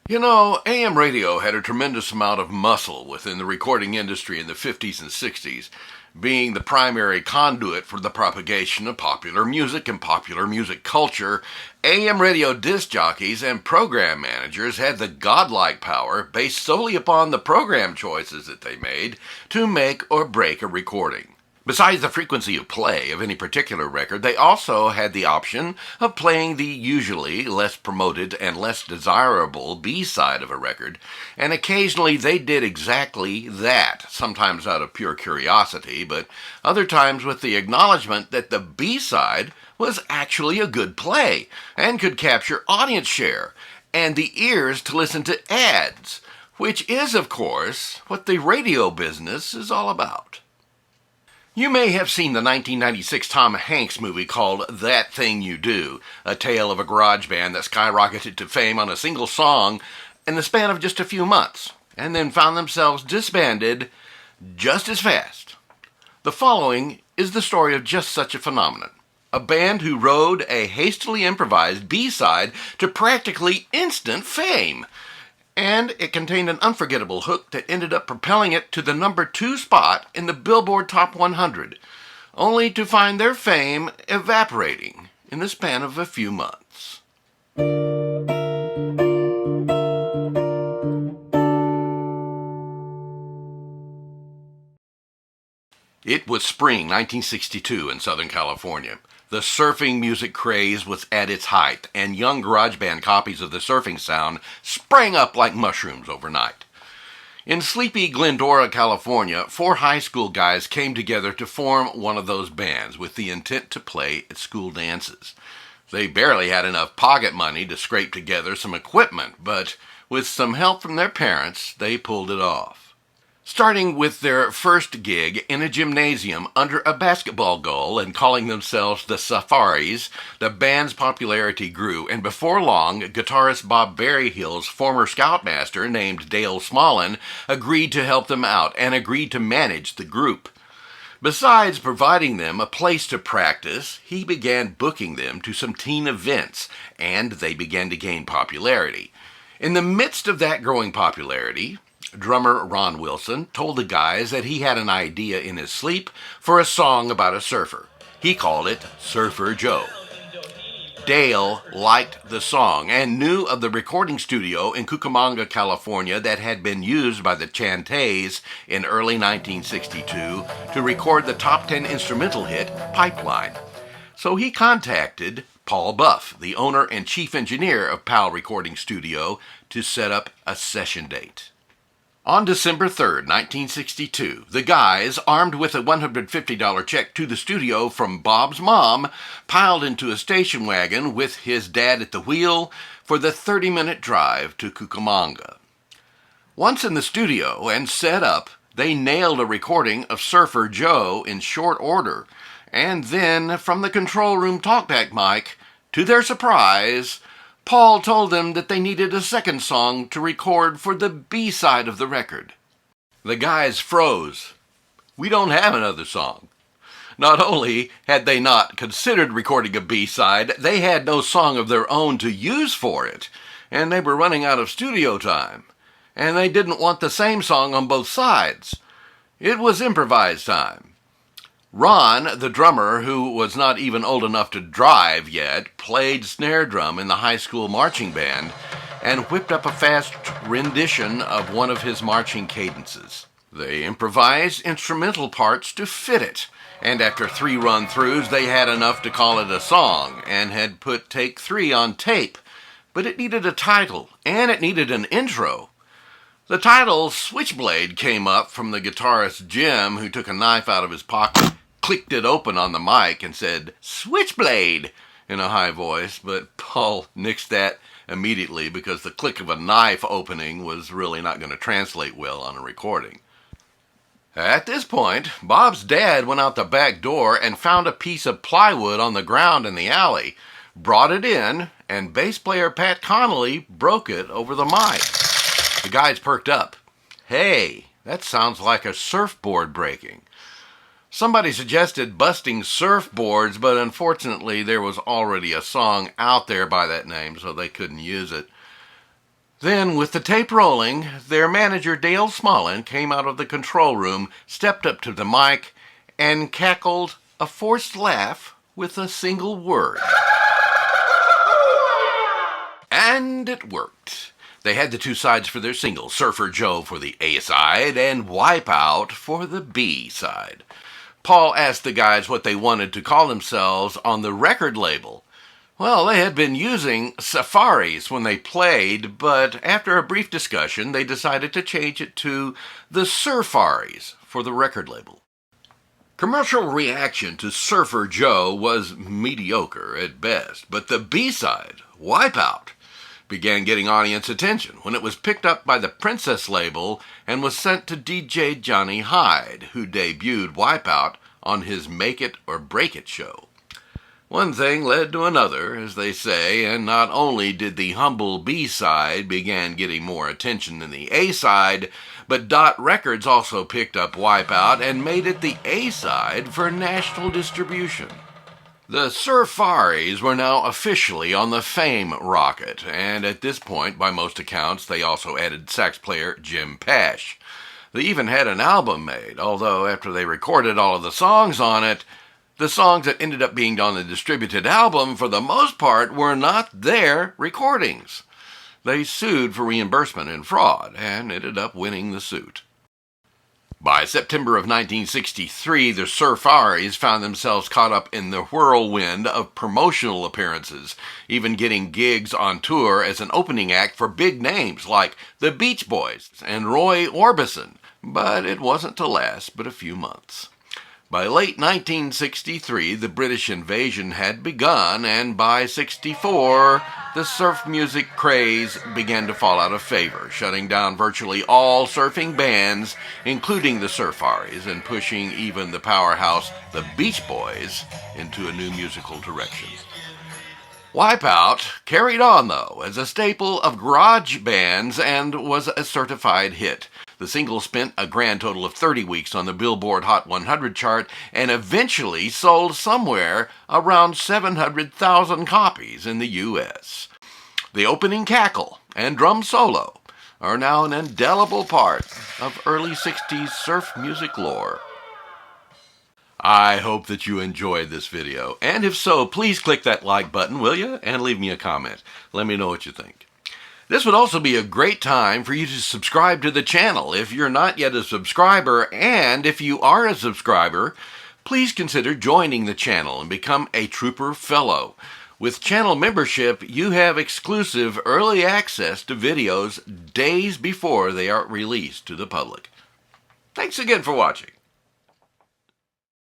You know, AM radio had a tremendous amount of muscle within the recording industry in the 50s and 60s, being the primary conduit for the propagation of popular music and popular music culture. AM radio disc jockeys and program managers had the godlike power, based solely upon the program choices that they made, to make or break a recording. Besides the frequency of play of any particular record, they also had the option of playing the usually less promoted and less desirable B-side of a record, and occasionally they did exactly that, sometimes out of pure curiosity, but other times with the acknowledgement that the B-side was actually a good play and could capture audience share and the ears to listen to ads, which is, of course, what the radio business is all about. You may have seen the 1996 Tom Hanks movie called That Thing You Do, a tale of a garage band that skyrocketed to fame on a single song in the span of just a few months, and then found themselves disbanded just as fast. The following is the story of just such a phenomenon. A band who rode a hastily improvised B-side to practically instant fame. And it contained an unforgettable hook that ended up propelling it to the number 2 spot in the Billboard Top 100, only to find their fame evaporating in the span of a few months. It was spring 1962 in Southern California. The surfing music craze was at its height, and young garage band copies of the surfing sound sprang up like mushrooms overnight. In sleepy Glendora, California, 4 high school guys came together to form one of those bands with the intent to play at school dances. They barely had enough pocket money to scrape together some equipment, but with some help from their parents, they pulled it off. Starting with their first gig in a gymnasium under a basketball goal and calling themselves the Safaris, the band's popularity grew, and before long, guitarist Bob Berryhill's former scoutmaster named Dale Smallin agreed to help them out and agreed to manage the group. Besides providing them a place to practice, he began booking them to some teen events, and they began to gain popularity. In the midst of that growing popularity, drummer Ron Wilson told the guys that he had an idea in his sleep for a song about a surfer. He called it Surfer Joe. Dale liked the song and knew of the recording studio in Cucamonga, California that had been used by the Chantays in early 1962 to record the top 10 instrumental hit Pipeline. So he contacted Paul Buff, the owner and chief engineer of PAL Recording Studio, to set up a session date. On December 3rd, 1962, the guys, armed with a $150 check to the studio from Bob's mom, piled into a station wagon with his dad at the wheel for the 30-minute drive to Cucamonga. Once in the studio and set up, they nailed a recording of Surfer Joe in short order, and then, from the control room talkback mic, to their surprise, Paul told them that they needed a second song to record for the B-side of the record. The guys froze. We don't have another song. Not only had they not considered recording a B-side, they had no song of their own to use for it, and they were running out of studio time. And they didn't want the same song on both sides. It was improvise time. Ron, the drummer, who was not even old enough to drive yet, played snare drum in the high school marching band and whipped up a fast rendition of one of his marching cadences. They improvised instrumental parts to fit it, and after 3 run-throughs they had enough to call it a song and had put take 3 on tape, but it needed a title and it needed an intro. The title Switchblade came up from the guitarist Jim, who took a knife out of his pocket, clicked it open on the mic, and said, "Switchblade," in a high voice, but Paul nixed that immediately because the click of a knife opening was really not going to translate well on a recording. At this point, Bob's dad went out the back door and found a piece of plywood on the ground in the alley, brought it in, and bass player Pat Connolly broke it over the mic. The guys perked up. "Hey, that sounds like a surfboard breaking." Somebody suggested busting surfboards, but unfortunately there was already a song out there by that name, so they couldn't use it. Then, with the tape rolling, their manager Dale Smolin came out of the control room, stepped up to the mic, and cackled a forced laugh with a single word. And it worked. They had the two sides for their single, Surfer Joe for the A side and Wipeout for the B side. Paul asked the guys what they wanted to call themselves on the record label. Well, they had been using Safaris when they played, but after a brief discussion, they decided to change it to the Surfaris for the record label. Commercial reaction to Surfer Joe was mediocre at best, but the B-side, Wipeout, began getting audience attention when it was picked up by the Princess label and was sent to DJ Johnny Hyde, who debuted Wipeout on his Make It or Break It show. One thing led to another, as they say, and not only did the humble B-side begin getting more attention than the A-side, but Dot Records also picked up Wipeout and made it the A-side for national distribution. The Surfaris were now officially on the Fame rocket, and at this point, by most accounts, they also added sax player Jim Pash. They even had an album made, although after they recorded all of the songs on it, the songs that ended up being on the distributed album, for the most part, were not their recordings. They sued for reimbursement and fraud, and ended up winning the suit. By September of 1963, the Surfaris found themselves caught up in the whirlwind of promotional appearances, even getting gigs on tour as an opening act for big names like the Beach Boys and Roy Orbison, but it wasn't to last but a few months. By late 1963, the British invasion had begun, and by '64, the surf music craze began to fall out of favor, shutting down virtually all surfing bands, including the Surfaris, and pushing even the powerhouse, the Beach Boys, into a new musical direction. Wipeout carried on, though, as a staple of garage bands and was a certified hit. The single spent a grand total of 30 weeks on the Billboard Hot 100 chart and eventually sold somewhere around 700,000 copies in the U.S. The opening cackle and drum solo are now an indelible part of early 60s surf music lore. I hope that you enjoyed this video, and if so, please click that like button, will you? And leave me a comment. Let me know what you think. This would also be a great time for you to subscribe to the channel if you're not yet a subscriber, and if you are a subscriber, please consider joining the channel and become a Trooper Fellow. With channel membership, you have exclusive early access to videos days before they are released to the public. Thanks again for watching.